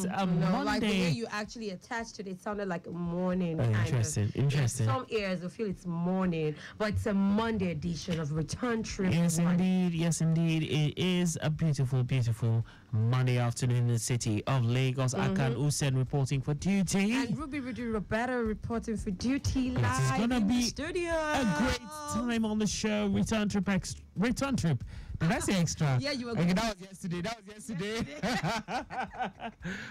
It's a Monday. Like the way you actually attached it, it sounded like a morning. Interesting. Some ears will feel it's morning, but it's a Monday edition of Return Trip. Yes, indeed. It is a beautiful, beautiful Monday afternoon in the city of Lagos. Akan Usen reporting for duty. And Roberta reporting for duty live It's gonna in be the studio. A great time on the show. Return trip. Did I say extra? Yeah, you were okay, that was yesterday.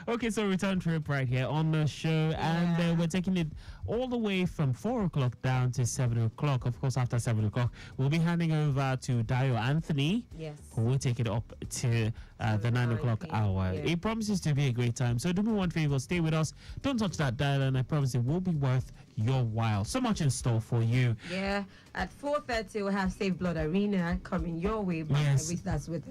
Okay, so return trip right here on the show. And we're taking it all the way from 4 o'clock down to 7 o'clock. Of course, after 7 o'clock, we'll be handing over to Dio Anthony. Yes. Who will take it up to the 9 o'clock hour. Yeah. It promises to be a great time. So do me one favor, stay with us. Don't touch that dial, and I promise it will be worth your while. So much in store for you. Yeah. At 4:30, we'll have Save Blood Arena coming your way. Yes. That's with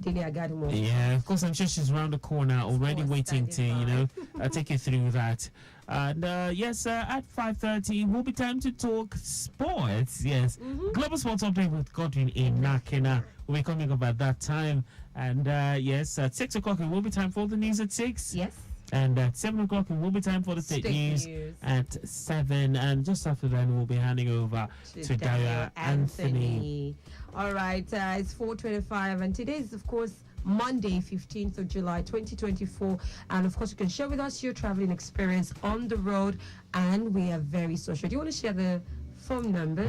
Delia Gadumo. Yeah, of course, I'm sure she's around the corner already waiting to, take you through that. And yes, at 5:30, will be time to talk sports. Yes, Global Sports Update with Godwin Inakina will be coming up at that time. And yes, at 6 o'clock, it will be time for the news at 6. Yes. And at 7 o'clock, it will be time for the state news at 7. And just after that, we'll be handing over to Dio Anthony. All right, it's 4:25, and today is, of course, Monday, 15th of July, 2024. And of course, you can share with us your traveling experience on the road, and we are very social. Do you want to share the phone number?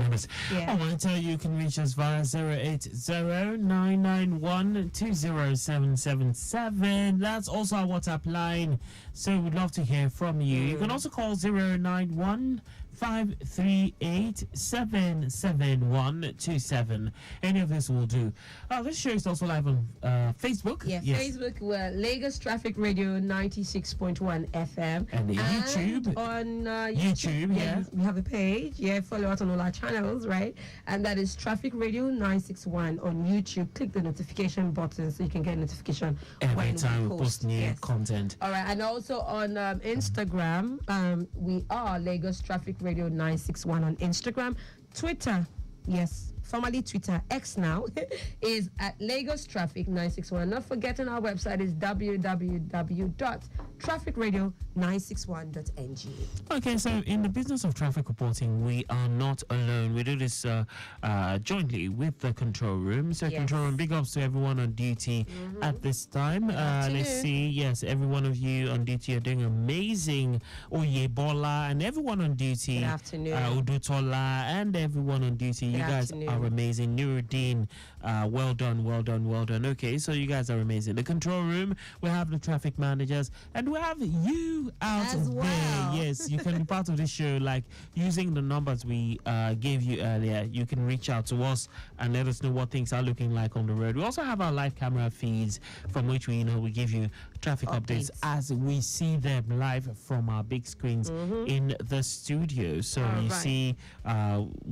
Yeah. I want to tell you can reach us via 080-991-20777. That's also our WhatsApp line, so we'd love to hear from you. You can also call 091-538-77127. Any of this will do. This show is also live on Facebook. Yeah, yes. Facebook, we're Lagos Traffic Radio 96.1 FM. And YouTube. On YouTube, yeah. We have a page. Yeah, follow us on all our channels, right? And that is Traffic Radio 961 on YouTube. Click the notification button so you can get notification every time we post new content. All right, and also on Instagram, we are Lagos Traffic Radio 961 on Instagram. Twitter, yes, formerly Twitter, X now, is at Lagos Traffic 961. Not forgetting our website is www.trafficradio961.ng. Okay, so in the business of traffic reporting, we are not alone. We do this jointly with the control room. So control room, big ups to everyone on duty at this time. Let's see. Yes, every one of you on duty are doing amazing. Oyebola and everyone on duty. Good afternoon. Udutola and everyone on duty. You guys are amazing. Nuruddin, well done. Okay, so you guys are amazing. The control room, we have the traffic managers, and we have you out there. Yes, you can be part of this show, like using the numbers we gave you earlier. You can reach out to us and let us know what things are looking like on the road. We also have our live camera feeds from which we give you traffic updates as we see them live from our big screens in the studio. So you see,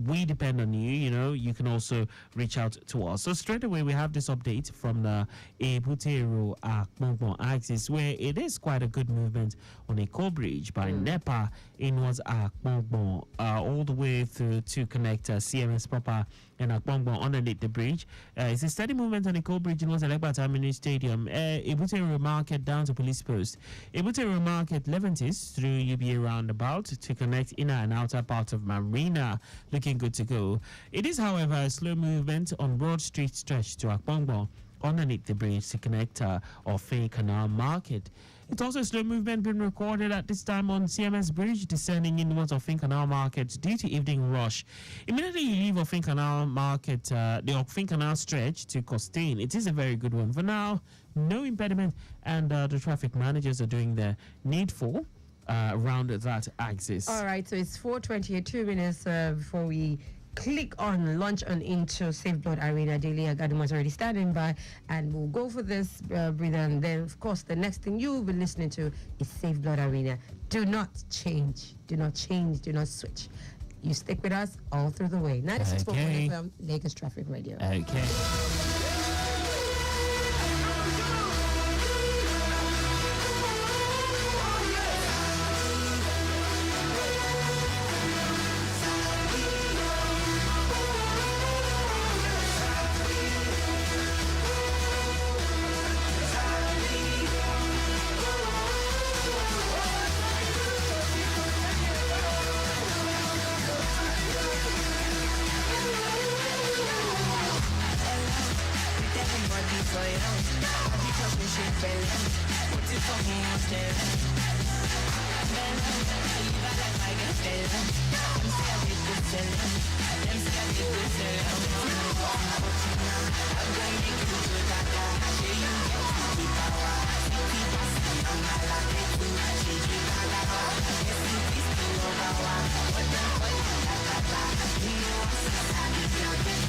we depend on you. You can also reach out to us. So straight away, we have this update from the Ebutero Akpongpong axis, where it is quite a good movement on a Eko Bridge by NEPA inwards Akpongpong, all the way through to connect CMS proper and Akpongpong underneath the bridge. It's a steady movement on the Eko Bridge inwards Elekbata Mini Stadium. Ebutero Market down to Police Post. Ebutero Market Leventis through UBA roundabout to connect inner and outer parts of Marina. Looking good to go. It is, however, a slow movement on Broad Street stretch to Akpongpong underneath the bridge to connect Ofin Canal Market. It's also a slow movement being recorded at this time on CMS Bridge, descending inwards Ofin Canal Market due to evening rush. Immediately you leave Ofin Canal Market, the Ofin Canal stretch to Costain. It is a very good one. For now, no impediment, and the traffic managers are doing their needful around that axis. All right, so it's 4:28, 2 minutes before we click on launch on into Save Blood Arena. Daily Agadumo is already standing by, and we'll go for this breather, and then of course the next thing you will be listening to is Save Blood Arena. Do not change, do not switch. You stick with us all through the way. 96.1 FM, Lagos Traffic Radio. Okay. touch me, shake belly. Put it on me instead. Live a life I can tell. Them say I did good sell. Them say I did good sell. I'm gonna make you do that. Say you get the power. City passing on my life. Change it all about. Yes, it is the power. But them fight that. You know what's inside. It's not the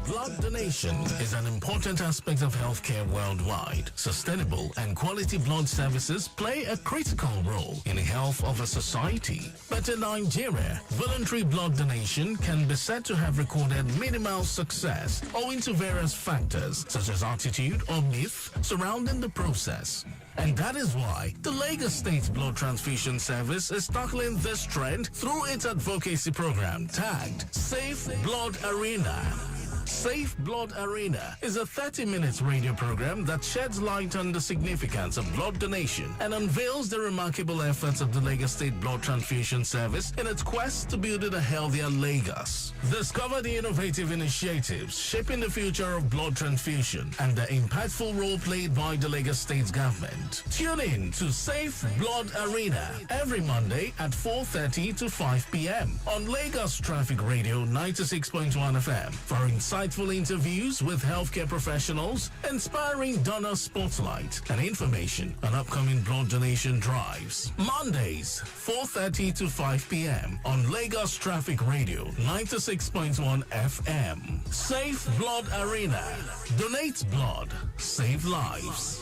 Blood donation is an important aspect of healthcare worldwide. Sustainable and quality blood services play a critical role in the health of a society. But in Nigeria, voluntary blood donation can be said to have recorded minimal success owing to various factors such as attitude or myth surrounding the process. And that is why the Lagos State Blood Transfusion Service is tackling this trend through its advocacy program tagged Safe Blood Arena. Safe Blood Arena is a 30-minute radio program that sheds light on the significance of blood donation and unveils the remarkable efforts of the Lagos State Blood Transfusion Service in its quest to build a healthier Lagos. Discover the innovative initiatives shaping the future of blood transfusion and the impactful role played by the Lagos State government. Tune in to Safe Blood Arena every Monday at 4:30 to 5 p.m. on Lagos Traffic Radio 96.1 FM for insightful interviews with healthcare professionals, inspiring donor spotlight, and information on upcoming blood donation drives. Mondays, 4:30 to 5 p.m. on Lagos Traffic Radio 96.1 FM. Safe Blood Arena. Donate blood. Save lives.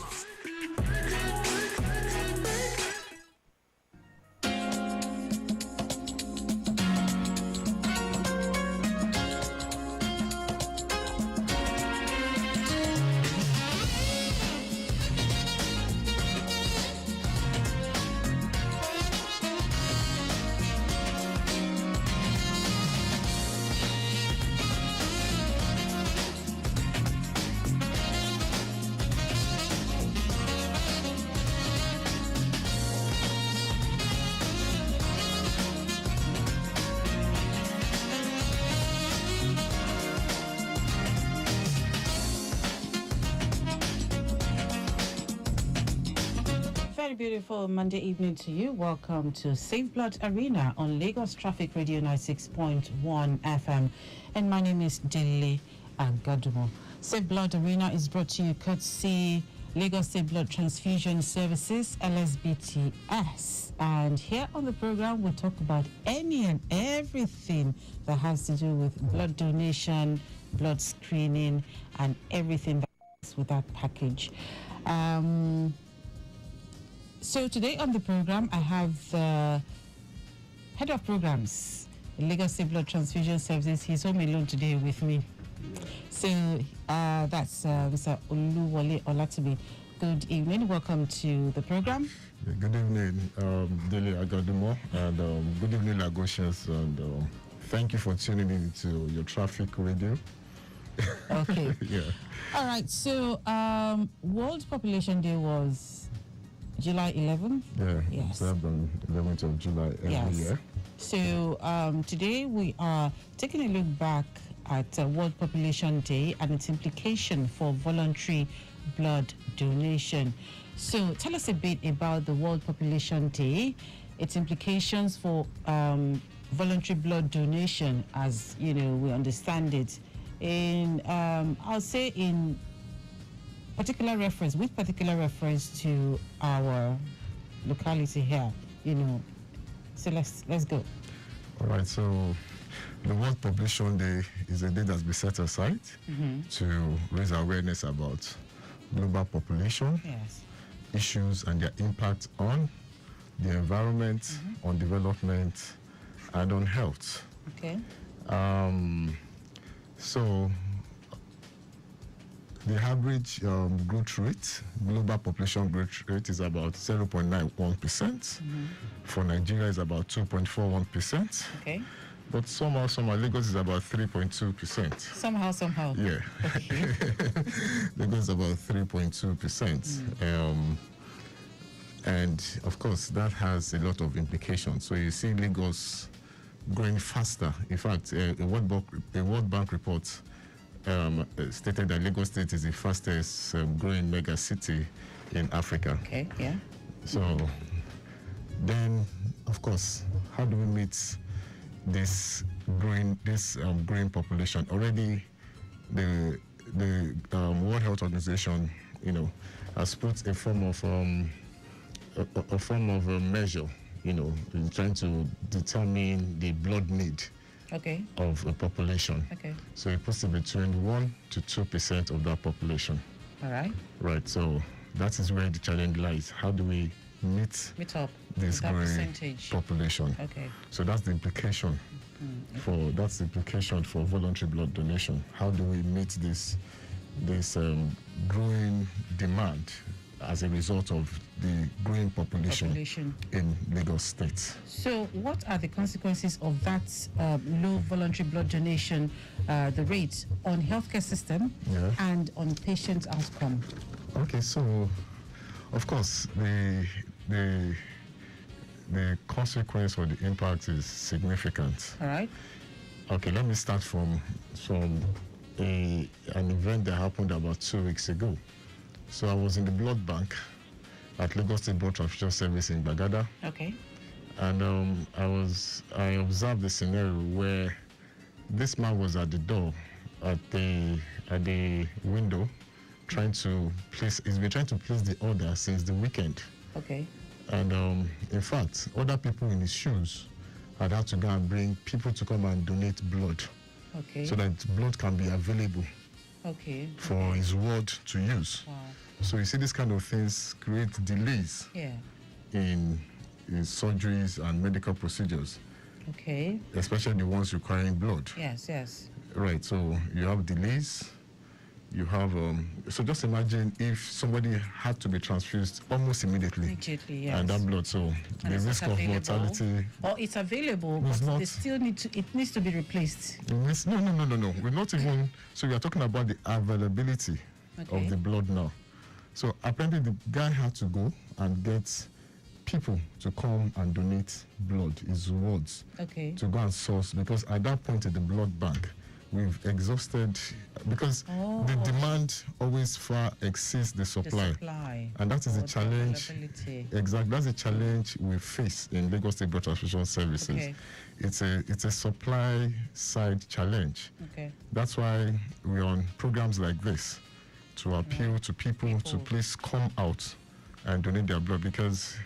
Beautiful Monday evening to you. Welcome to Safe Blood Arena on Lagos Traffic Radio 96.1 FM. And my name is Dele Agadumo. Safe Blood Arena is brought to you courtesy Lagos State Blood Transfusion Services, LSBTS. And here on the program, we'll talk about any and everything that has to do with blood donation, blood screening, and everything that's with that package. So today on the program, I have the head of programs, Lagos State Blood Transfusion Services. He's home alone today with me. So that's Mr. Oluwole Olatibi. Good evening. Welcome to the program. Yeah, good evening, Dele Agadumo, and good evening, Lagosians, and thank you for tuning in to your traffic radio. Okay. Yeah. All right. So World Population Day was July 11th? Yeah, yes. Observed on 11th of July every year. So today we are taking a look back at World Population Day and its implication for voluntary blood donation. So tell us a bit about the World Population Day, its implications for voluntary blood donation as, you know, we understand it. In, I'll say in particular reference to our locality here, you know. So let's go. All right, so the World Population Day is a day that's been set aside to raise awareness about global population issues and their impact on the environment, on development, and on health. Okay. So the average growth rate, global population growth rate, is about 0.91%. For Nigeria, is about 2.41%. Okay. But somehow, Lagos is about 3.2%. Somehow. Yeah. Okay. Lagos is about 3.2%. And of course, that has a lot of implications. So you see Lagos growing faster. In fact, a World Bank report stated that Lagos State is the fastest growing mega city in Africa. Okay, yeah. So then, of course, how do we meet this growing population? Already, the World Health Organization, has put a form of a measure, in trying to determine the blood need of a population. Okay. So it puts it between 1 to 2% of that population. All right. Right. So that is where the challenge lies. How do we meet up this that growing percentage population? Okay. So that's the implication for voluntary blood donation. How do we meet this growing demand as a result of the growing population in Lagos State? So what are the consequences of that low voluntary blood donation, the rate on healthcare system and on patient outcome? Okay, so of course the consequence or the impact is significant. All right. Okay, let me start from an event that happened about 2 weeks ago. So I was in the blood bank at Lagos State Blood Transfusion Service in Bagada. Okay. And I observed the scenario where this man was at the door, at the window, he's been trying to place the order since the weekend. Okay. And in fact, other people in his shoes had to go and bring people to come and donate blood. Okay. So that blood can be available for his ward to use. Wow. So you see, these kind of things create delays in surgeries and medical procedures. Okay. Especially the ones requiring blood. Yes. Right, so you have delays. You have, so just imagine if somebody had to be transfused almost immediately. Yes. And that blood, so and the risk of mortality. Or it's available, but they still it needs to be replaced. No. We're not even, so we are talking about the availability of the blood now. So apparently the guy had to go and get people to come and donate blood, his wards, to go and source, because at that point at the blood bank, we've exhausted, because the demand always far exceeds the supply. And that is a challenge. Exactly, that's a challenge we face in Lagos State Blood Transfusion Services. Okay. It's a supply side challenge. Okay. That's why we're on programs like this to appeal to people to please come out and donate their blood, because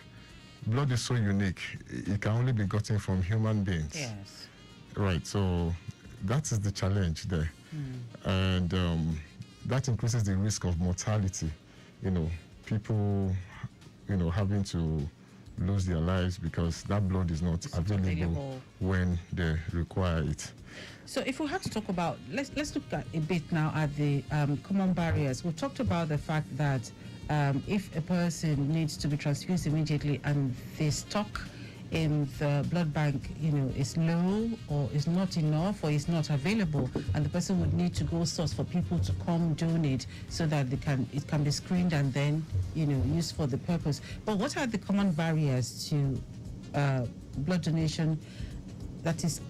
blood is so unique. It can only be gotten from human beings. Yes. Right, so that is the challenge there. And that increases the risk of mortality. People, having to lose their lives because that blood is not available when they require it. So if we had to talk about, let's look at a bit now at the common barriers. We've talked about the fact that if a person needs to be transfused immediately and the stock in the blood bank, is low or is not enough or is not available, and the person would need to go source for people to come donate so that it can be screened and then, used for the purpose. But what are the common barriers to blood donation that is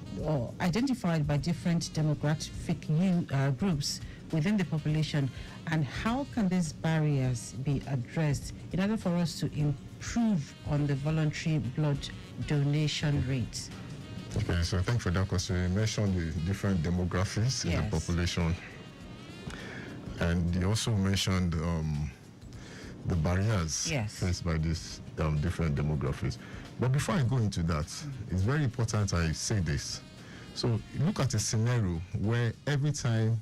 identified by different demographic groups within the population, and how can these barriers be addressed in order for us to improve on the voluntary blood donation rates? Okay, so thank you for that question. You mentioned the different demographics in the population, and you also mentioned the barriers faced by these different demographics. But before I go into that, it's very important I say this, So look at a scenario where every time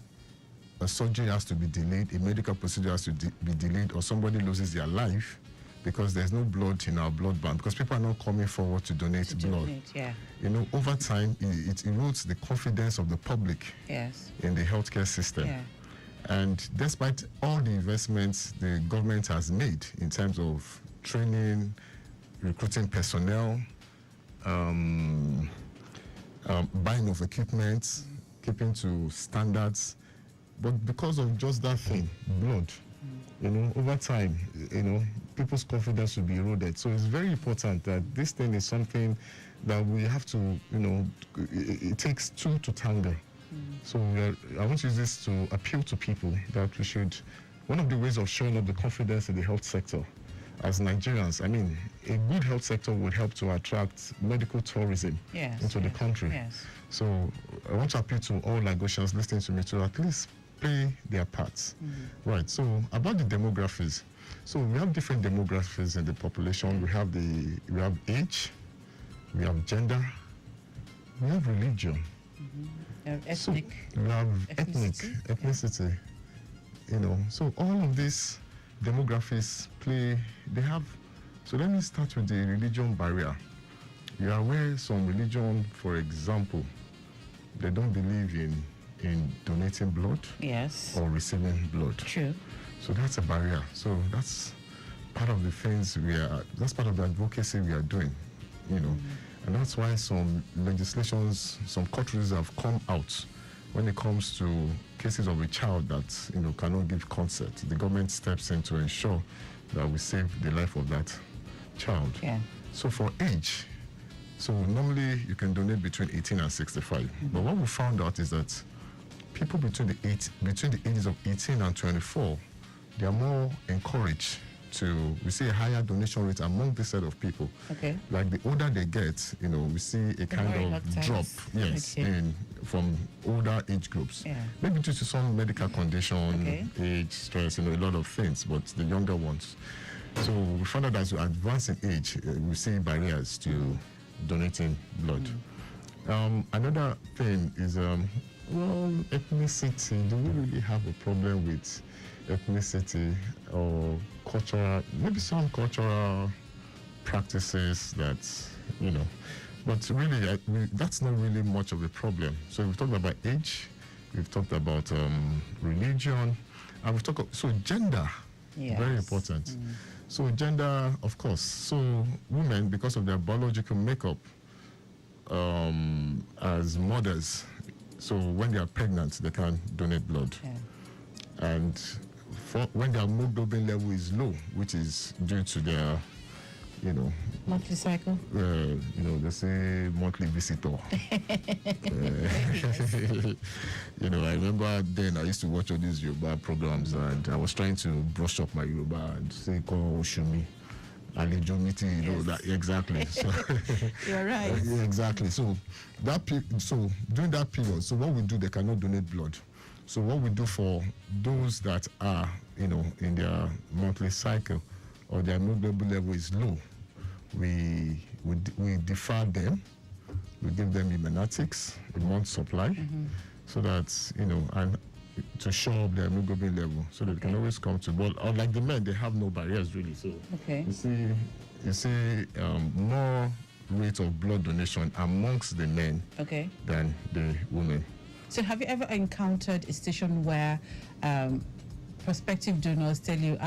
a surgery has to be delayed, a medical procedure has to be delayed, or somebody loses their life because there's no blood in our blood bank, because people are not coming forward to donate blood. You know, over time, it erodes the confidence of the public in the healthcare system. And despite all the investments the government has made in terms of training, recruiting personnel, buying of equipment, keeping to standards, but because of just that thing, blood, you know, over time, you know, people's confidence will be eroded. So it's very important that this thing is something that we have to, you know, it takes two to tango. So I want to use this to appeal to people that we should, one of the ways of showing up the confidence in the health sector as Nigerians, I mean, a good health sector would help to attract medical tourism into the country. So I want to appeal to all Lagosians listening to me to at least play their parts. Right, so about the demographics. So we have different demographics in the population. We have age, we have gender, we have religion. Ethnic. So we have ethnicity. You know, so all of these demographics they have, so let me start with the religion barrier. You are aware some religion, for example, they don't believe in donating blood or receiving blood. True. So that's a barrier. So that's part of the things that's part of the advocacy we are doing, you know. And that's why some legislations, some countries have come out when it comes to cases of a child that, you know, cannot give consent. The government steps in to ensure that we save the life of that child. So for age, so normally you can donate between 18 and 65. But what we found out is that people between the ages of 18 and 24, they are more encouraged we see a higher donation rate among this set of people. Like the older they get, you know, we see a kind of drop, from older age groups. Maybe due to some medical condition, age, stress, you know, a lot of things, but the younger ones. So we found out as we advance in age, we see barriers to donating blood. Another thing is, well, ethnicity. Do we really have a problem with ethnicity or cultural, maybe some cultural practices that, you know, but really that's not really much of a problem. So we've talked about age, we've talked about religion, and we've talked, so gender, very important. So gender, of course, so women, because of their biological makeup as mothers, so when they are pregnant, they can donate blood. And when their hemoglobin level is low, which is due to their, you know, monthly cycle. You know, they say monthly visitor. You know, I remember then I used to watch all these Yoruba programs, and I was trying to brush up my Yoruba and say, "Ko Oshumi, Alejo meeting," you know that exactly. So you're right. Exactly. So during that period, so what we do, they cannot donate blood. So what we do for those that are, you know, in their monthly cycle or their hemoglobin level is low, we defer them, we give them immunetics, a month's supply, so that, you know, and to show up their hemoglobin level, so that they can always come to blood. Unlike the men, they have no barriers really. So you see more rate of blood donation amongst the men than the women. So have you ever encountered a station where prospective donors tell you,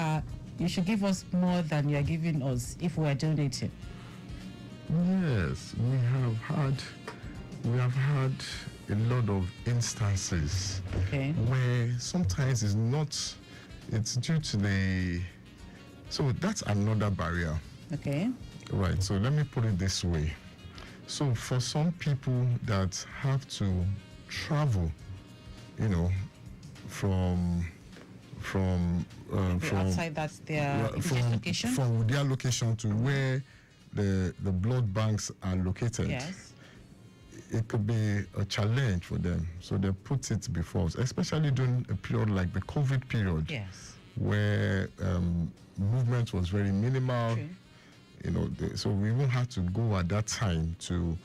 you should give us more than you're giving us if we're donating? Yes, we have had a lot of instances where sometimes it's due to so that's another barrier. Right, so let me put it this way. So for some people that have to travel, you know, from outside that's their location, from their location to where the blood banks are located, it could be a challenge for them. So they put it before us, especially during a period like the COVID period, where movement was very minimal. You know, so we won't have to go at that time to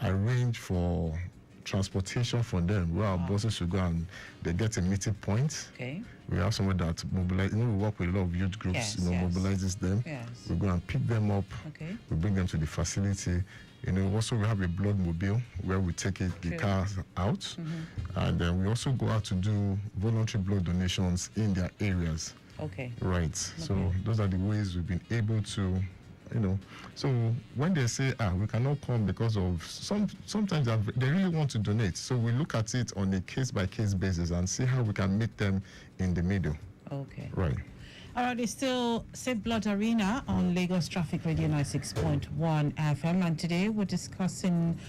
arrange for transportation for them, where our buses should go and they get a meeting point. Okay. We have someone that mobilize. We work with a lot of youth groups. Mobilizes them. Yes. We go and pick them up. Okay. We bring them to the facility. Also we have a blood mobile where we take the cars out, and then we also go out to do voluntary blood donations in their areas. Okay. Right. Okay. So those are the ways we've been able to. So when they say, we cannot come because of sometimes they really want to donate. So we look at it on a case-by-case basis and see how we can meet them in the middle. Okay. Right. All right, it's still Safe Blood Arena on Lagos Traffic Radio 96.1 FM, and today we're discussing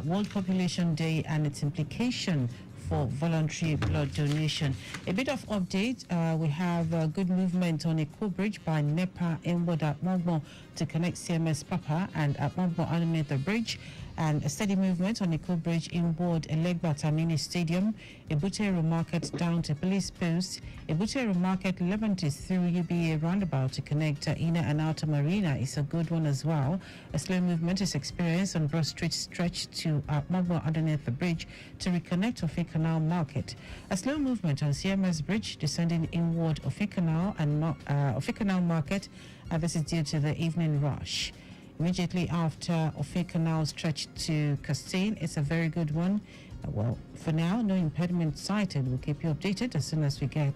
World Population Day and its implication for voluntary blood donation. A bit of update, we have good movement on Eko Bridge by NEPA inward at Mogbo to connect CMS Papa and at Mogbo animate the bridge, and a steady movement on Eko Bridge inward Elegba Mini Stadium, Ebutero Market down to Police Post, Ebutero Market Levantis through UBA roundabout to connect inner and outer marina is a good one as well. A slow movement is experienced on Broad Street stretch to Mogbo underneath the bridge to reconnect Ofe Canal Market. A slow movement on CMS Bridge descending inward Ofe Canal and Ofe Canal Market, and this is due to the evening rush. Immediately after Ofe Canal stretch to Castine, it's a very good one. Well, for now, no impediment cited. We'll keep you updated as soon as we get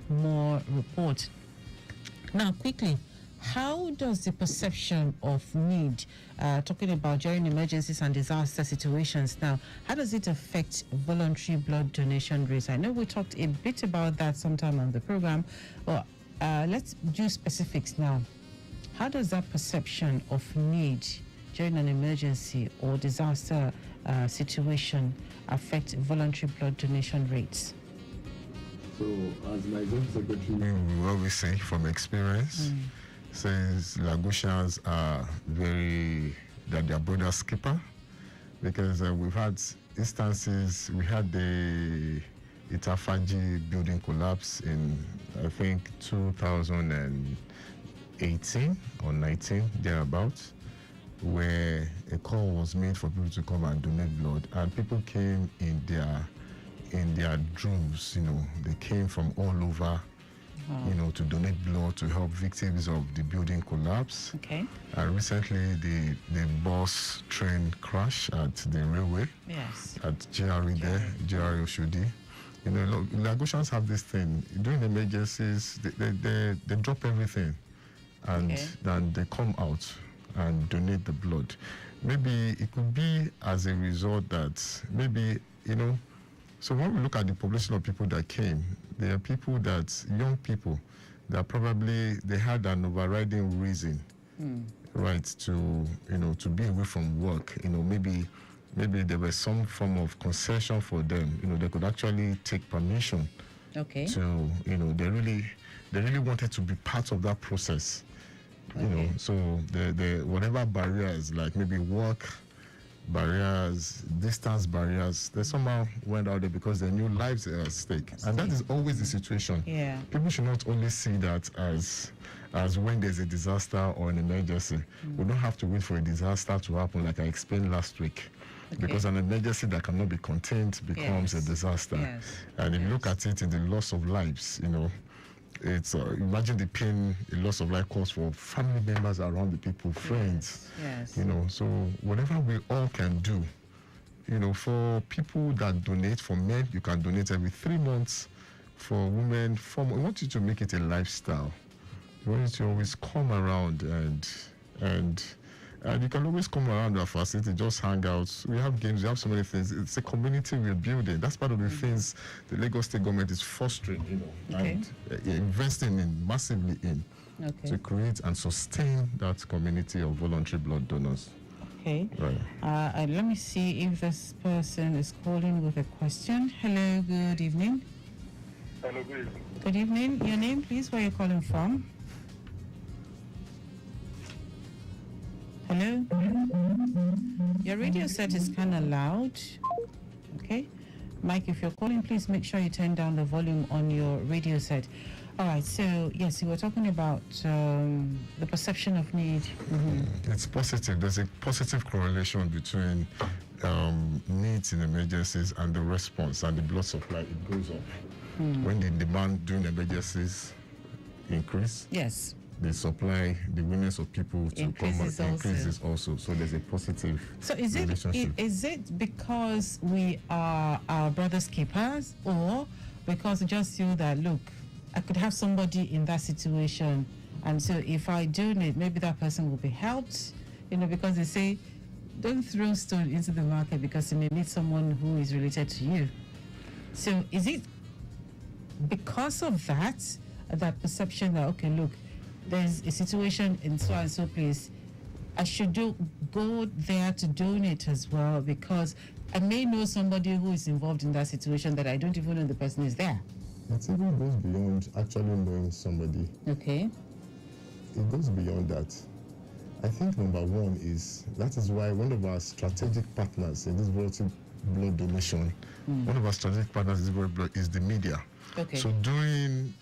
more reports. Now, quickly, how does the perception of need, talking about during emergencies and disaster situations now, how does it affect voluntary blood donation rates? I know we talked a bit about that sometime on the program, but let's do specifics now. How does that perception of need during an emergency or disaster situation affect voluntary blood donation rates? So, as my Executive Secretary will always say from experience, says Lagosians are that their brother's keeper, because we've had instances. We had the Itafaji building collapse in, I think, 2018 or 19, thereabouts, where a call was made for people to come and donate blood, and people came in their droves. They came from all over, to donate blood to help victims of the building collapse. Okay. And recently, the bus train crash at the railway. Yes. At GRE there, GRE Oshodi. Lagosians have this thing during emergencies. They drop everything, and then they come out and donate the blood. Maybe it could be as a result that so when we look at the population of people that came, there are people young people that probably they had an overriding reason, right, to be away from work. Maybe there was some form of concession for them. They could actually take permission. Okay. To they really wanted to be part of that process. So the whatever barriers, like maybe work barriers, distance barriers, they somehow went out there because they knew lives are at stake. And that is always the situation. Yeah. People should not only see that as when there's a disaster or an emergency. We don't have to wait for a disaster to happen, like I explained last week. Because an emergency that cannot be contained becomes a disaster. Yes. And if you look at it in the loss of lives, it's imagine the pain a loss of life causes for family members around the people, friends. Yes. So whatever we all can do, for people that donate, for men, you can donate every 3 months. For women, 4 months. We want you to make it a lifestyle. We want you to always come around and you can always come around our facility, just hang out. We have games, we have so many things. It's a community we're building. That's part of the things the Lagos State government is fostering, and investing in massively to create and sustain that community of voluntary blood donors. Okay. Right. Let me see if this person is calling with a question. Hello, good evening. Hello, good evening. Good evening. Your name, please, where you're calling from? Hello? Your radio set is kind of loud. Okay. Mike, if you're calling, please make sure you turn down the volume on your radio set. All right, so yes, we were talking about the perception of need. It's positive. There's a positive correlation between needs in emergencies and the response and the blood supply, it goes up. When the demand during emergencies increase, yes, the supply, the willingness of people to increases come increases also. So there's a positive relationship. Is it because we are our brother's keepers, or because we just feel that, look, I could have somebody in that situation, and so if I donate, maybe that person will be helped, because they say, don't throw stone into the market because you may meet someone who is related to you. So is it because of that perception that, okay, look, there's a situation in so and so place, I should go there to donate as well, because I may know somebody who is involved in that situation that I don't even know the person is there? It even goes beyond actually knowing somebody. Okay. It goes beyond that. I think number one that is why one of our strategic partners in this voluntary blood donation, one of our strategic partners in this voluntary blood is the media. Okay. So during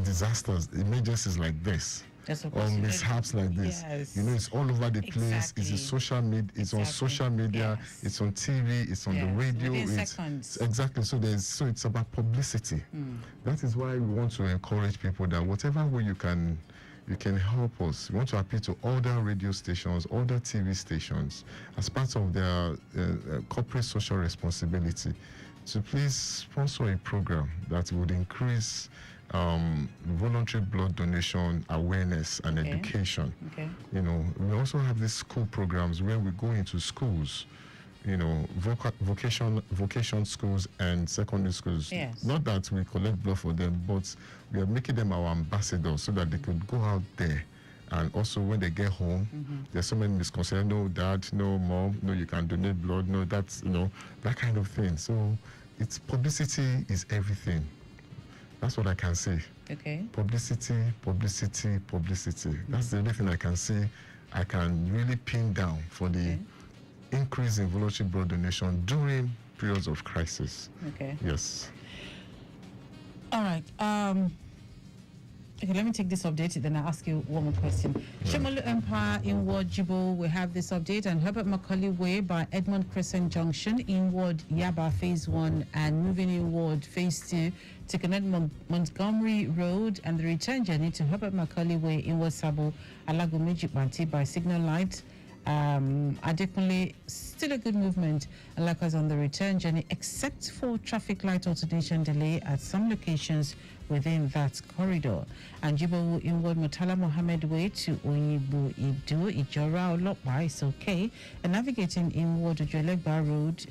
disasters, emergencies like this, or mishaps like this, yes, it's all over the place. Exactly. It's in social media. It's on social media. Yes. It's on TV. It's on the radio. Within seconds. Exactly. So it's about publicity. That is why we want to encourage people that whatever way you can help us. We want to appeal to other radio stations, other TV stations, as part of their corporate social responsibility, to please sponsor a program that would increase voluntary blood donation awareness and education. Okay. We also have these school programs where we go into schools, vocation schools and secondary schools. Yes. Not that we collect blood for them, but we are making them our ambassadors so that they could go out there. And also when they get home, there's so many misconceptions. No, dad, no, mom, no, you can donate blood. No, that's, that kind of thing. So publicity is everything. That's what I can say. Okay. Publicity. That's the only thing I can say. I can really pin down for the increase in voluntary blood donation during periods of crisis. Okay. Yes. All right. Okay, let me take this update, then I'll ask you one more question. Shomolu Empire in Ward Jibo, we have this update, and Herbert Macaulay Way by Edmond Crescent Junction in Ward Yaba Phase 1 and moving in Ward Phase 2 to connect Montgomery Road and the return journey to Herbert Macaulay Way in Ward Sabo, Alagomeji Banti by Signal Light. Adekunle, still a good movement, and likewise on the return journey, except for traffic light alternation delay at some locations within that corridor. And Jibo inward Murtala Mohammed Way to Oyibo Ido Ijora Olokpa is okay, and navigating inward Ojolegba Road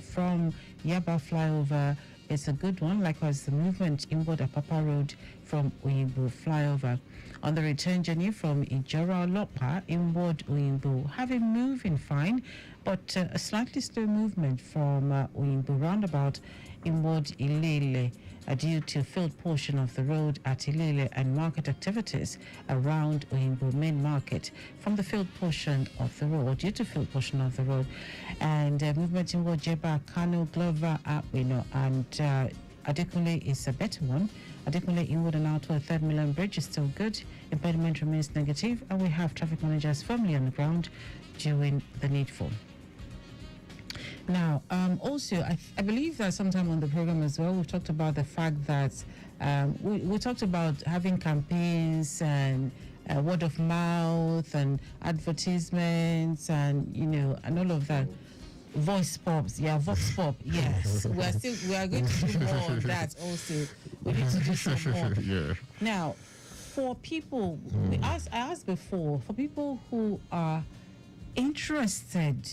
from Yaba flyover, it's a good one. Likewise, the movement inward Apapa Road from Oyibo flyover. On the return journey from Ijora Olokpa inward Oyibo, having moving fine, but a slightly slow movement from Oyibo roundabout inward Ilele due to filled portion of the road at Ilele and market activities around Oyibo main market from the filled portion of the road, due to filled portion of the road, and movement inward Jeba, Kano, Glover, and Adekunle is a better one. Adekunle inward and outward 3rd Million Bridge is still good. Impediment remains negative, and we have traffic managers firmly on the ground doing the needful. Now, also, I believe that sometime on the program as well, we've talked about the fact that we talked about having campaigns and word of mouth and advertisements and, and all of that. Voice pops, vox pop, yes. We are going to do more on that also. We need to do some more. Yeah. Now, for people, I asked before, for people who are interested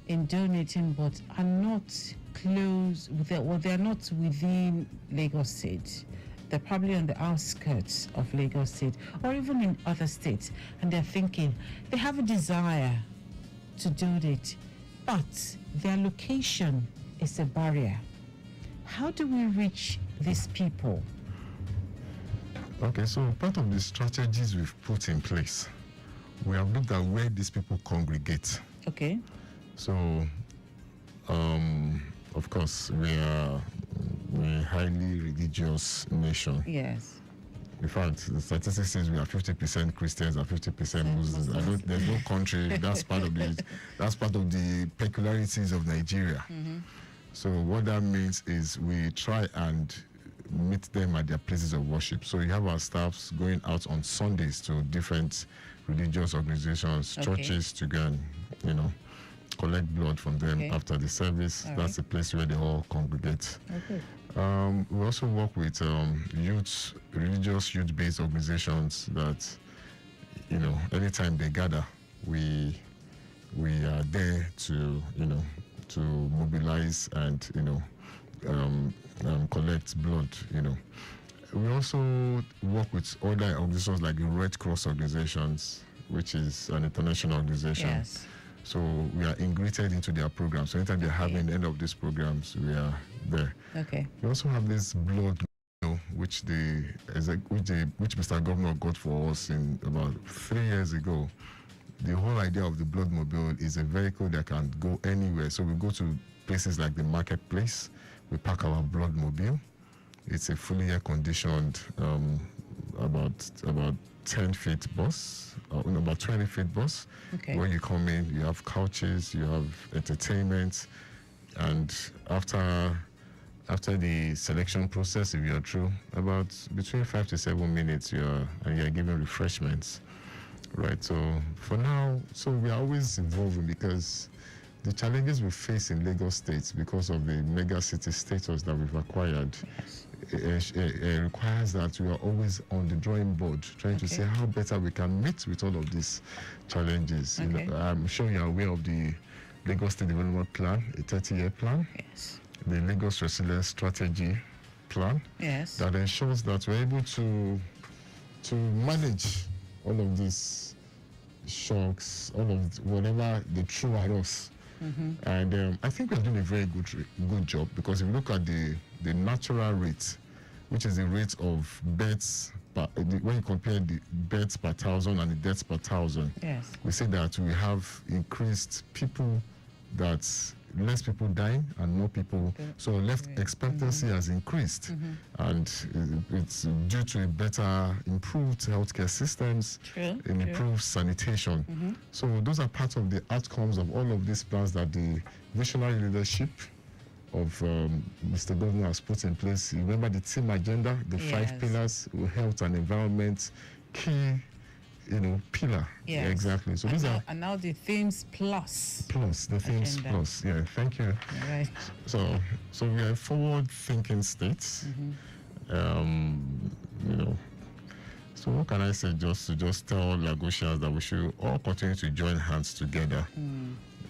in donating but are not close, they're not within Lagos State. They're probably on the outskirts of Lagos State or even in other states, and they're thinking, they have a desire to donate, but their location is a barrier. How do we reach these people? Okay, so part of the strategies we've put in place, we have looked at where these people congregate. Okay. So, of course, we're a highly religious nation. Yes. In fact, the statistics says we are 50% Christians and 50% Muslims. There's no country. That's part of the peculiarities of Nigeria. So what that means is we try and meet them at their places of worship. So you have our staffs going out on Sundays to different religious organizations, churches, to go and, collect blood from them after the service. That's the place where they all congregate. We also work with religious youth-based organizations that, anytime they gather, we are there to, to mobilize and, collect blood, We also work with other organizations like the Red Cross organizations, which is an international organization. Yes. So we are integrated into their programs. So anytime they're having the end of these programs, we are there. Okay. We also have this blood, which Mr. Governor got for us in about 3 years ago. The whole idea of the blood mobile is a vehicle that can go anywhere. So we go to places like the marketplace. We park our blood mobile. It's a fully air-conditioned, about 10 feet bus, about 20 feet bus. Okay. When you come in, you have couches, you have entertainment, and after the selection process, if you're through, about between 5 to 7 minutes, you're given refreshments, right? So for now, we are always evolving because the challenges we face in Lagos State because of the mega city status that we've acquired requires that we are always on the drawing board, trying to see how better we can meet with all of these challenges. I'm sure you're aware of the Lagos State Development Plan, a 30-year plan. Yes. The Lagos Resilience Strategy plan. Yes. That ensures that we're able to manage all of these shocks, all of whatever they throw at us. And I think we're doing a very good job, because if you look at the natural rate, which is the rate of deaths, when you compare the deaths per 1,000 and the deaths per 1,000, we say that we have increased less people dying and more people. So life expectancy has increased, and it's due to better, improved healthcare systems and improved sanitation. So those are part of the outcomes of all of these plans that the visionary leadership of Mr. Governor has put in place. Remember the team agenda, the 5 pillars: health and environment, key pillar. Yes. Yeah, exactly. So and now the themes plus. The themes agenda. plus. Yeah, thank you. All right. So we are a forward-thinking state. So what can I say? Just tell Lagosians that we should all continue to join hands together.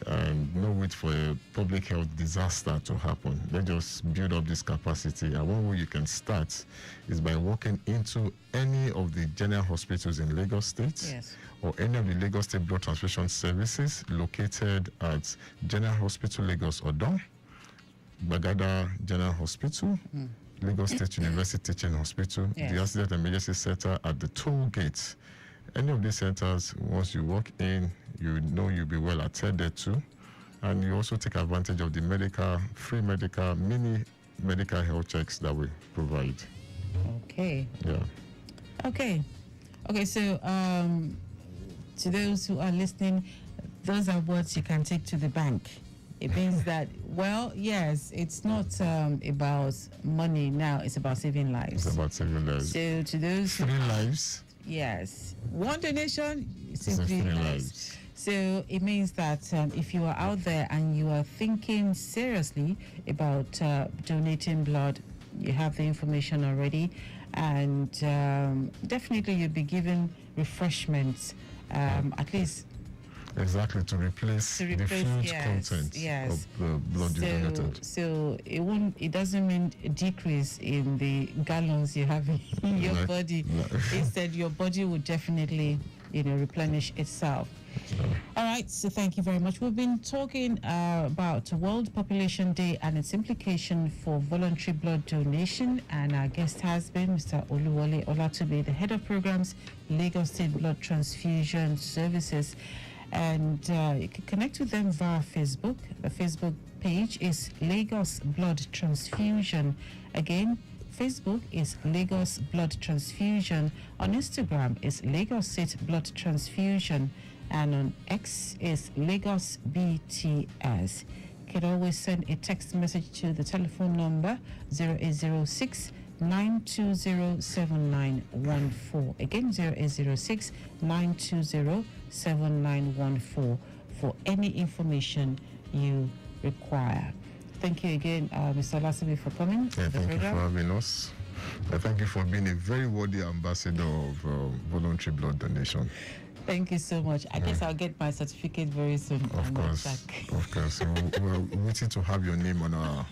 And no wait for a public health disaster to happen. Let's just build up this capacity. And one way you can start is by walking into any of the general hospitals in Lagos State, or any of the Lagos State blood transfusion services located at General Hospital Lagos Odo, Bagada General Hospital, Lagos State University Teaching Hospital, the Accident Emergency Center at the toll gate. Any of these centers, once you walk in, you know you'll be well attended to, and you also take advantage of the free mini medical health checks that we provide. Okay. Yeah. Okay. So to those who are listening, those are words you can take to the bank. It means that, well, yes, it's not about money now, it's about saving lives. It's about saving lives. So to those free lives. Yes. One donation, simply lives. So it means that if you are out there and you are thinking seriously about donating blood, you have the information already, and definitely you'll be given refreshments, at least. Exactly, to replace the food content of the blood you donated. So it doesn't mean a decrease in the gallons you have in your body. Instead, your body will definitely, replenish itself. All right, so thank you very much. We've been talking about World Population Day and its implication for voluntary blood donation, and our guest has been Mr. Oluwole Olatube, the Head of Programs, Lagos State Blood Transfusion Services. And you can connect with them via Facebook. The Facebook page is Lagos Blood Transfusion. Again, Facebook is Lagos Blood Transfusion. On Instagram is Lagos State Blood Transfusion. And on X is Lagos BTS. You can always send a text message to the telephone number 0806 920 7914. Again, 0806 920 7914 for any information you require. Thank you again, Mr. Lasibi, for coming. Yeah, thank you for having us. Thank you for being a very worthy ambassador of voluntary blood donation. Thank you so much. I guess I'll get my certificate very soon. Of course. So we're waiting to have your name on our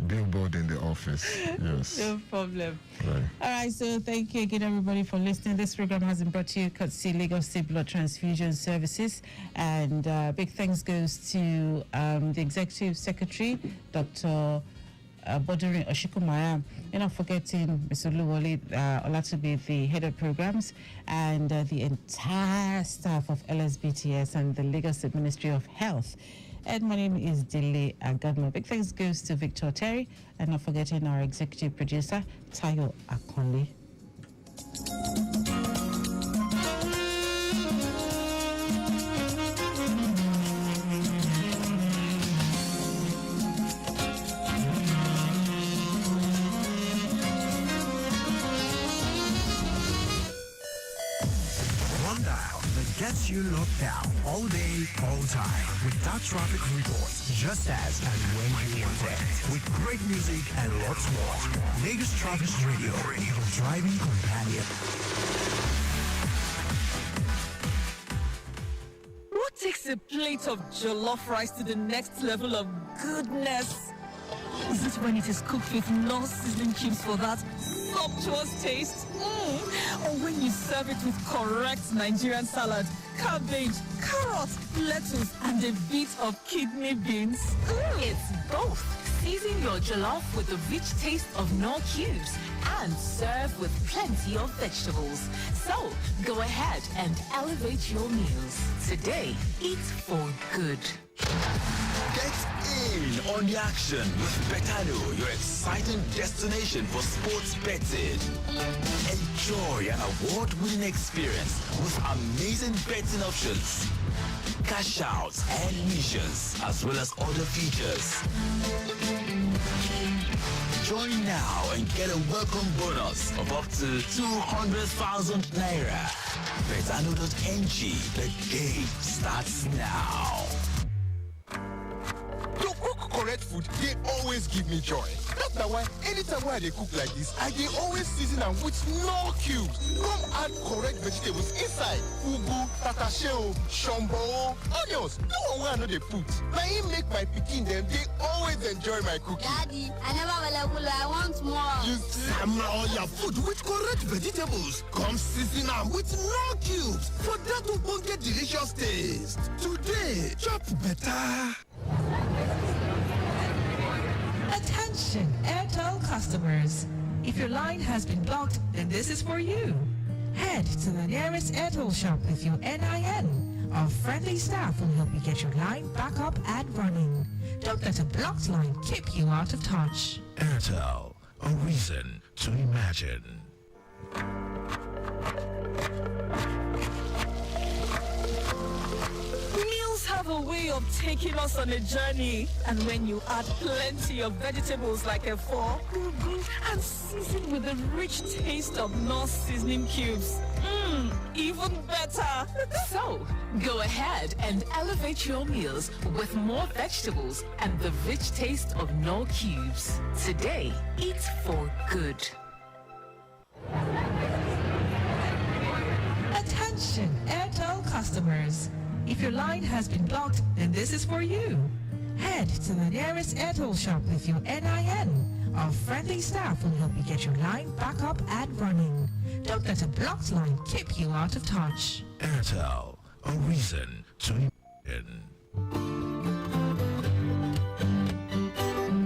billboard in the office. Yes. No problem. Right. All right, so thank you again, everybody, for listening. This program has been brought to you courtesy Lagos State Blood Transfusion Services. And big thanks goes to the Executive Secretary, Dr. Bodurin Oshikumaya. You're not forgetting Mr. Luwole Olatubi, the head of programs, and the entire staff of LSBTS and the Lagos State Ministry of Health. And my name is Dele Agadmo. Big thanks goes to Victor Terry, and not forgetting our executive producer, Tayo Akonle. Gets you locked down all day, all time, without traffic reports, just as and when you want it, with great music and lots more. Lagos Traffic Radio, your driving companion. What takes a plate of jollof rice to the next level of goodness? Is it when it is cooked with non-seasoning cubes for that sumptuous taste? Or when you serve it with correct Nigerian salad, cabbage, carrot, lettuce, and a bit of kidney beans? It's both. Season your jollof with the rich taste of Knorr cubes and serve with plenty of vegetables. So, go ahead and elevate your meals. Today, eat for good. Get in on the action with Betano, your exciting destination for sports betting. Enjoy an award-winning experience with amazing betting options, cash outs and missions, as well as other features. Join now and get a welcome bonus of up to 200,000 Naira. Betano.ng, the game starts now. Correct food, they always give me joy. That's why anytime when they cook like this, I dey always season them with no cubes. Come add correct vegetables inside. Ugu, tatasheo, shombo, onions. No one where I know they put. Now he make my pikin them, they always enjoy my cooking. Daddy, I never will. I want more. You see, all your food with correct vegetables. Come season them with no cubes for that to get delicious taste. Today, chop better. Attention, Airtel customers. If your line has been blocked, then this is for you. Head to the nearest Airtel shop with your NIN. Our friendly staff will help you get your line back up and running. Don't let a blocked line keep you out of touch. Airtel, a reason to imagine. Have a way of taking us on a journey, and when you add plenty of vegetables like efo, ugu, and season with the rich taste of non-seasoning cubes, even better. So, go ahead and elevate your meals with more vegetables and the rich taste of Knorr cubes. Today, eat for good. Attention, Airtel customers. If your line has been blocked, then this is for you. Head to the nearest Airtel shop with your NIN. Our friendly staff will help you get your line back up and running. Don't let a blocked line keep you out of touch. Airtel, a reason to imagine.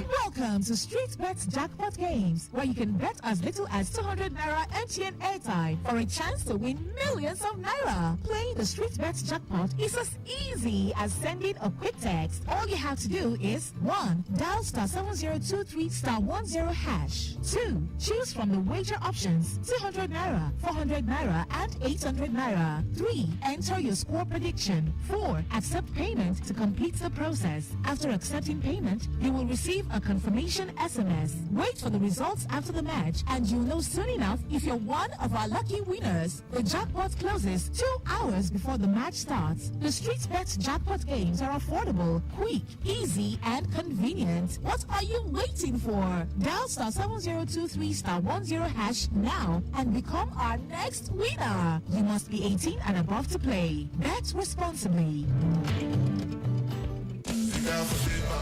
Welcome Welcome to Street Bets Jackpot Games, where you can bet as little as 200 Naira MTN airtime for a chance to win millions of Naira. Playing the Street Bets Jackpot is as easy as sending a quick text. All you have to do is 1. Dial *7023 *10 hash. 2. Choose from the wager options 200 Naira, 400 Naira, and 800 Naira. 3. Enter your score prediction. 4. Accept payment to complete the process. After accepting payment, you will receive a confirmation SMS. Wait for the results after the match, and you'll know soon enough if you're one of our lucky winners. The jackpot closes 2 hours before the match starts. The Street Bet Jackpot games are affordable, quick, easy, and convenient. What are you waiting for? Dial *7023 *10 hash now and become our next winner. You must be 18 and above to play. Bet responsibly.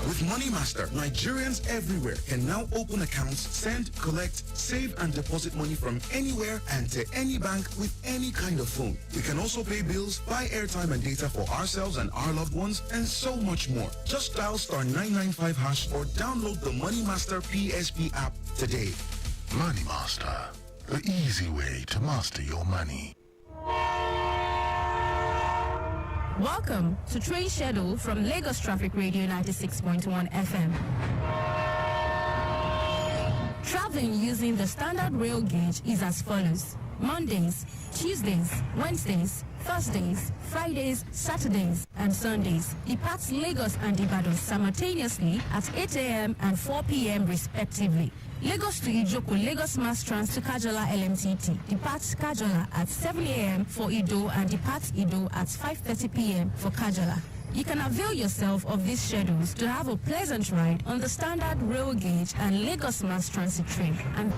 With Money Master, Nigerians everywhere can now open accounts, send, collect, save, and deposit money from anywhere and to any bank with any kind of phone. We can also pay bills, buy airtime and data for ourselves and our loved ones, and so much more. Just dial *995 hash or download the Money Master PSP app today. Money Master, the easy way to master your money. Welcome to Train Schedule from Lagos Traffic Radio 96.1 FM. Traveling using the standard rail gauge is as follows. Mondays, Tuesdays, Wednesdays, Thursdays, Fridays, Saturdays, and Sundays. Departs Lagos and Ibadan simultaneously at 8 a.m. and 4 p.m. respectively. Lagos to Ijoko, Lagos Mass Trans to Kajola LMTT. Departs Kajola at 7 a.m. for Ido and departs Ido at 5:30 p.m. for Kajola. You can avail yourself of these schedules to have a pleasant ride on the standard rail gauge and Lagos Mass Transit train. And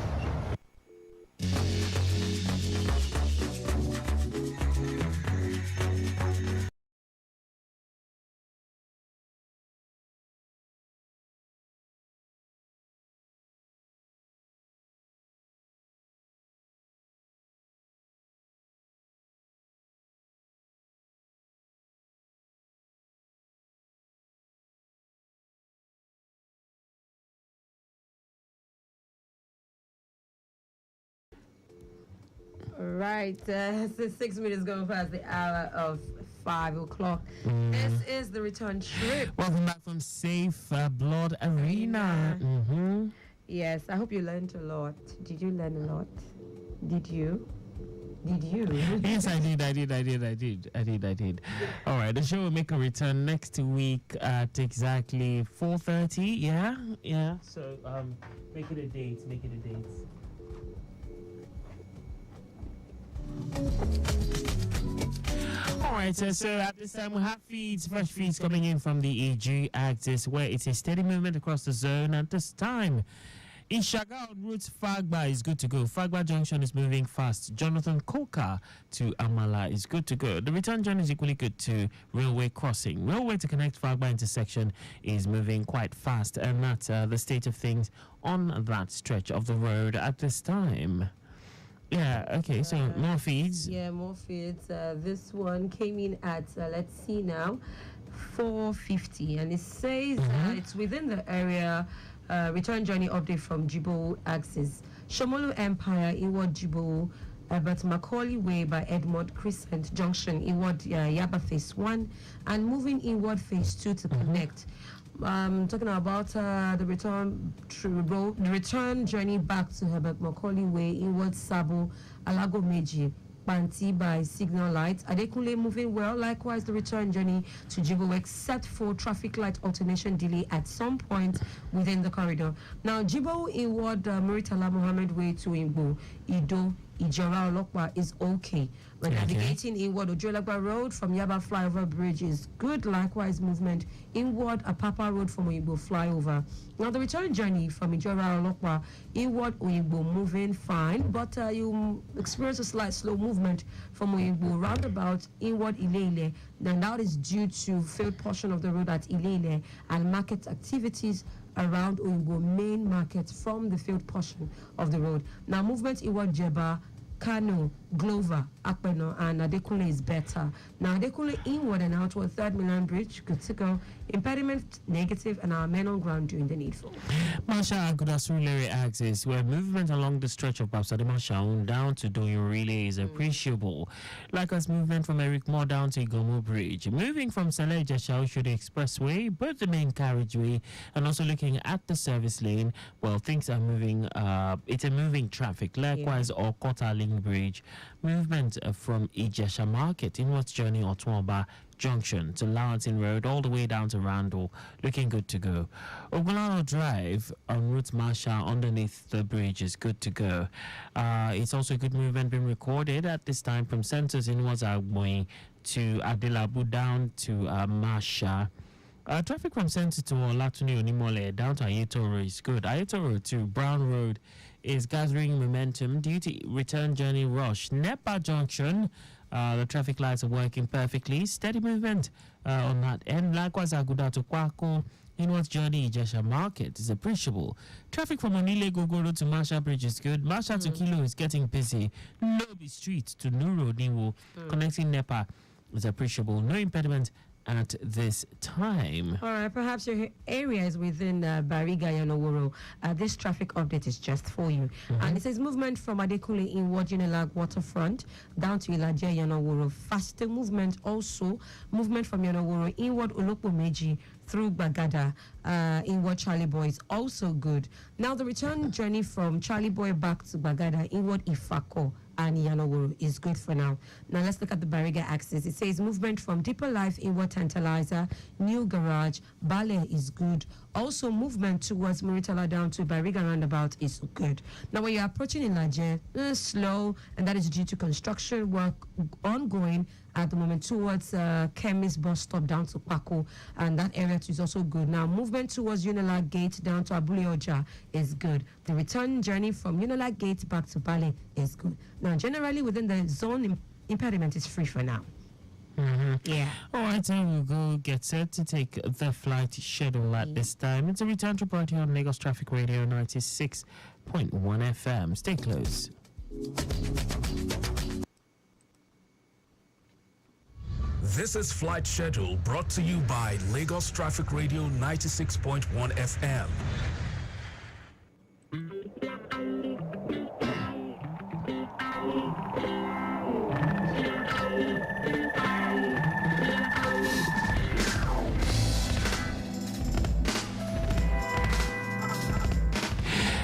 Right, 6 minutes going past the hour of 5 o'clock. This is the return trip. Welcome back from Safe Blood Arena. Yes, I hope you learned a lot. Did you learn a lot? Did you? Did you? Yes, I did. All right, the show will make a return next week at exactly 4:30. Yeah. So make it a date. Alright, so at this time we have fresh feeds coming in from the EG axis, where it's a steady movement across the zone at this time. In Shaga on route Fagba is good to go. Fagba Junction is moving fast. Jonathan Koka to Amala is good to go. The return journey is equally good to Railway Crossing. Railway to connect Fagba intersection is moving quite fast, and that's the state of things on that stretch of the road at this time. Yeah, okay, so more feeds. Yeah, more feeds. This one came in at, let's see now, 4:50, and it says it's within the area. Return journey update from Jibo axis. Shomolu Empire, Iwad Jibo, but Macaulay Way by Edmond Crescent Junction, Iwad Yaba Phase 1, and moving inward Phase 2 to connect. Talking about the return journey back to Herbert Macaulay Way, inward Sabo, Alago Meji, Panti by Signal Light. Adekunle moving well. Likewise, the return journey to Jibo, except for traffic light alternation delay at some point within the corridor. Now, Jibo inward Muritala Mohammed Way to Imbo, Ido, Ijora Olokwa is okay. But navigating inward Ojolagba Road from Yaba Flyover Bridge is good. Likewise, movement inward Apapa Road from Oyibo Flyover. Now, the return journey from Ijora Olokwa inward Oyibo moving fine, but you experience a slight slow movement from Oyibo roundabout inward Ilele. Then that is due to failed portion of the road at Ilele and market activities around Oyibo main market from the field portion of the road. Now, movement inward Jeba, Kano, Glover, Akpeno, and Adekunle is better. Now, Adekunle inward and outward, third Milan Bridge, good to go. Impediment negative, and our men on ground doing the needful. Masha Agudasurleri axis, where movement along the stretch of Babsadima Shaun down to Doyo Relay is appreciable. Likewise, movement from Eric Moore down to Igomo Bridge. Moving from Saleja Shao to the expressway, both the main carriageway, and also looking at the service lane, well, things are moving, it's a moving traffic. Likewise, Okota Link Bridge, movement from Ijesha Market, inwards journey Otuoba Junction to Lansing Road all the way down to Randall, looking good to go. Ogulano Drive on Route Marsha underneath the bridge is good to go. It's also good movement being recorded at this time from centers inwards Agboy to Adelabu down to Marsha. Traffic from Center to Olatuni Onimole down to Ayetoro is good. Ayetoro to Brown Road is gathering momentum due to return journey rush. Nepa Junction, the traffic lights are working perfectly. Steady movement on that end. Likewise, Aguda to Kwako, inwards journey Ijesha Market is appreciable. Traffic from Onile Gogoro to Marsha Bridge is good. Marsha to Kilo is getting busy. Nobi Street to Nuro Niwo, connecting Nepa is appreciable. No impediment at this time. All right, perhaps your area is within Bariga Yanoworo. This traffic update is just for you. And it says movement from Adekunle inward Unilag Waterfront down to Ilaje Yanoworo. Faster movement also. Movement from Yanoworo inward Olopomeji through Bagada inward Charlie Boy is also good. Now the return journey from Charlie Boy back to Bagada inward Ifako and Yanoworo is good for now. Now let's look at the Bariga axis. It says movement from Deeper Life inward Tantalizer, New Garage, Ballet is good. Also movement towards Muritala down to Bariga roundabout is good. Now when you're approaching Ilaje, slow, and that is due to construction work ongoing at the moment towards Chemist bus stop down to Paco, and that area is also good. Now movement towards Unilag Gate down to Abule Oja is good. The return journey from Unilag Gate back to Bale is good. Now generally within the zone, impediment is free for now. Yeah. All right, so we'll go get set to take the flight schedule at this time. It's a return to party on Lagos Traffic Radio 96.1 FM. Stay close. This is Flight Schedule brought to you by Lagos Traffic Radio 96.1 FM.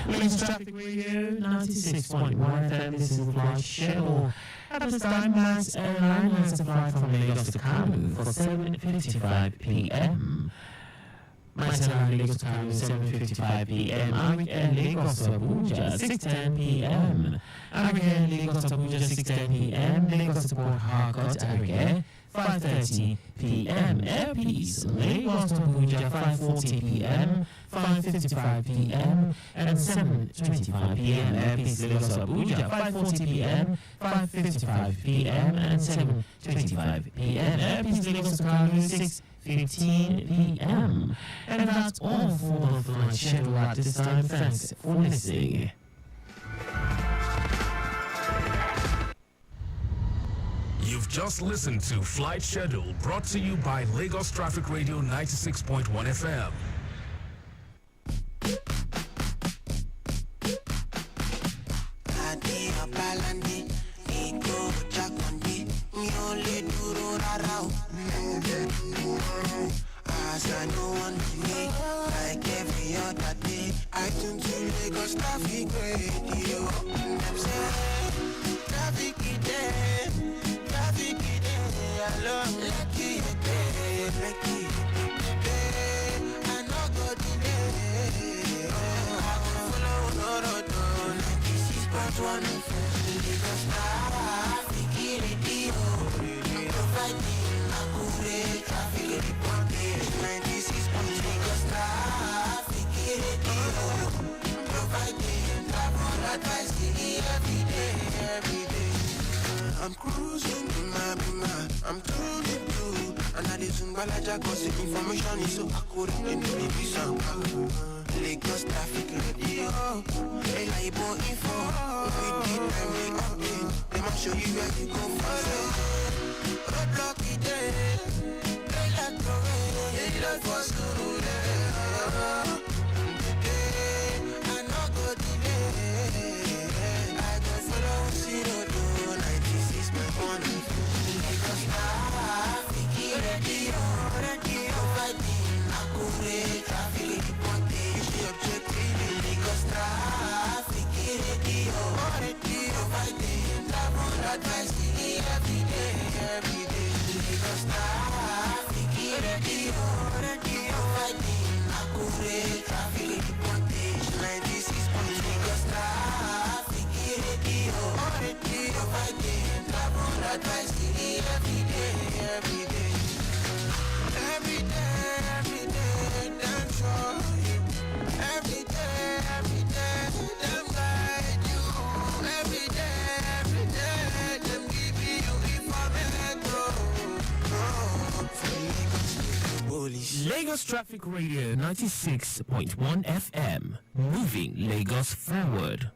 Lagos Traffic Radio 96.1 FM. This is Flight Schedule. At this time, Max Airline has a flight from Lagos to Kano for 7:55 p.m. Max Airline Lagos to Kano 7:55 p.m. Arik Air Lagos to Abuja 6:10 p.m. Arik Air Lagos to Abuja 6:10 p.m. Lagos to Port Harcourt Arik Air 5:30 p.m. Air Peace Lagos to Abuja 5:40 p.m. 5:55 p.m. and 7:25 p.m. Air Peace Lagos to Abuja 5:40 p.m. 5:55 p.m. and 7:25 p.m. Air Peace Lagos to Kano 6:15 p.m. And that's all for the flight schedule at this time. Thanks for listening. You've just listened to Flight Schedule brought to you by Lagos Traffic Radio 96.1 FM. I know one day, like every other day, I tune to Lagos Traffic Radio. I'm saying, traffic is there, I love lucky day, I know go delay. I can follow no road, 96.1 Lagos Traffic Radio. Providing accurate traffic reporting, 96.1 Lagos Traffic Radio. Providing travel advice every day. I'm cruising in my bima, I'm tuning through. And I listen Balaja gossip, information is so accurate and maybe some. Lagos traffic radio. Okpiaifoh. We did and we update. They must show you where to go follow. Roadblock it there. They like the way. They love for school. I no go delay. I go follow 96.1. Lagos traffic radio. Providing accurate traffic reporting. The objective in Lagos traffic radio. Providing travel advice every day. Lagos traffic radio. Providing accurate traffic reporting. 96.1 Lagos traffic radio. Providing travel advice every day. Every day, damn sure. Every day, damn guide you. Every day, them give you information. Lagos Traffic Radio 96.1 FM, moving Lagos forward.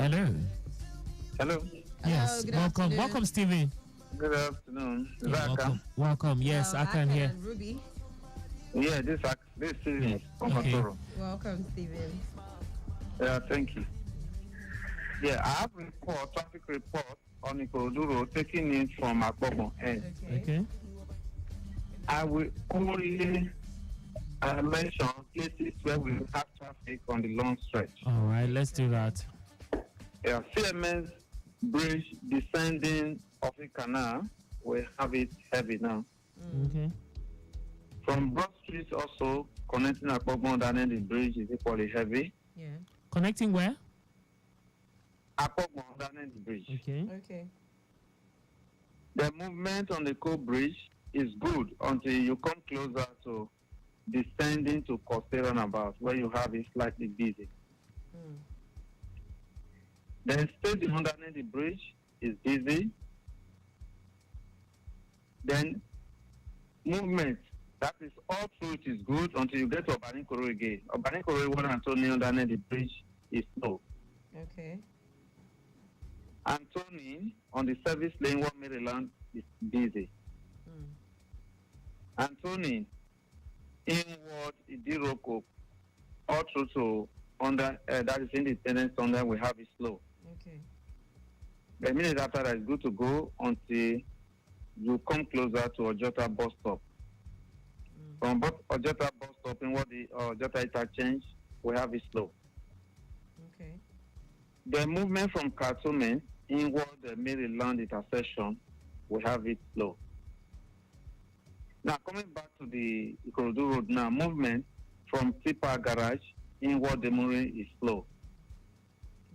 Hello. Hello. Yes. good Welcome. afternoon. Welcome, Stephen. Good afternoon. Is that welcome. Akan? Welcome. Yes, I can hear. And Ruby. Yeah, this is from Okay. Matoro. Welcome, Stephen. Yeah, thank you. Yeah, I have traffic report on Ikorodu Road, taking it from Akpobo end. Okay. I will only mention places where we have traffic on the long stretch. All right, let's do that. Yeah, CMS Bridge descending of the canal, we have it heavy now. Okay. From Broad Street also, connecting Akpobo and the bridge is equally heavy. Yeah. Connecting where? Akpobo and the bridge. Okay. Okay. The movement on the coal bridge is good until you come closer to descending to Coastal Runabout, where you have it slightly busy. Then staying underneath the bridge is busy. Then movement, that is all through it is good until you get to Obanikoro again. Obanikoro, one Antonio underneath the bridge is slow. Okay. Antony on the service lane 1 Maryland is busy. Antony inward Idiroko all through to under that is Independence Sunday we have it slow. Okay. The minute after that is good to go until you come closer to Ojota bus stop. From Ojota bus stop in what the Ojota interchange we have it slow. Okay. The movement from Khartoum inward the Maryland intersection we have it slow. Now coming back to the Ikorodu Road now, movement from Tipa Garage inward the Muri is slow.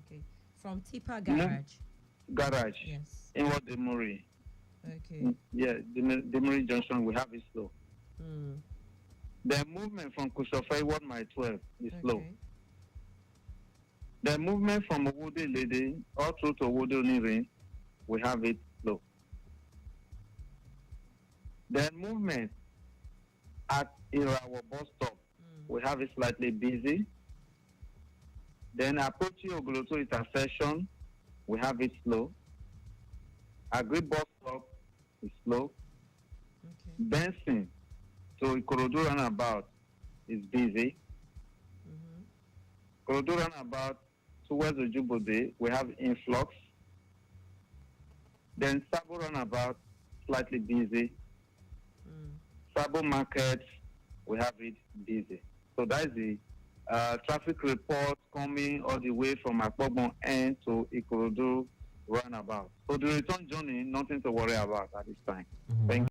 Okay. From Tipa Garage. Garage. Yes. Inward the Muri. Okay. Yeah, the Muri Junction we have it slow. Mm. The movement from Kushofai 1 mile 12 is slow. Okay. The movement from Owode Lady all through to Owode Onirin, we have it slow. The movement at Irawa bus stop, we have it slightly busy. Then approaching Ogoloto intersection, we have it slow. Agri bus stop is slow. Okay. Benson to Ikorodu Runabout is busy. Ikorodu Runabout towards Ojubode, we have influx. Then Sabo Runabout, slightly busy. Sabo Market, we have it busy. So that is the traffic report coming all the way from Akpobo end to Ikorodu Runabout. So the return journey, nothing to worry about at this time. Thank you.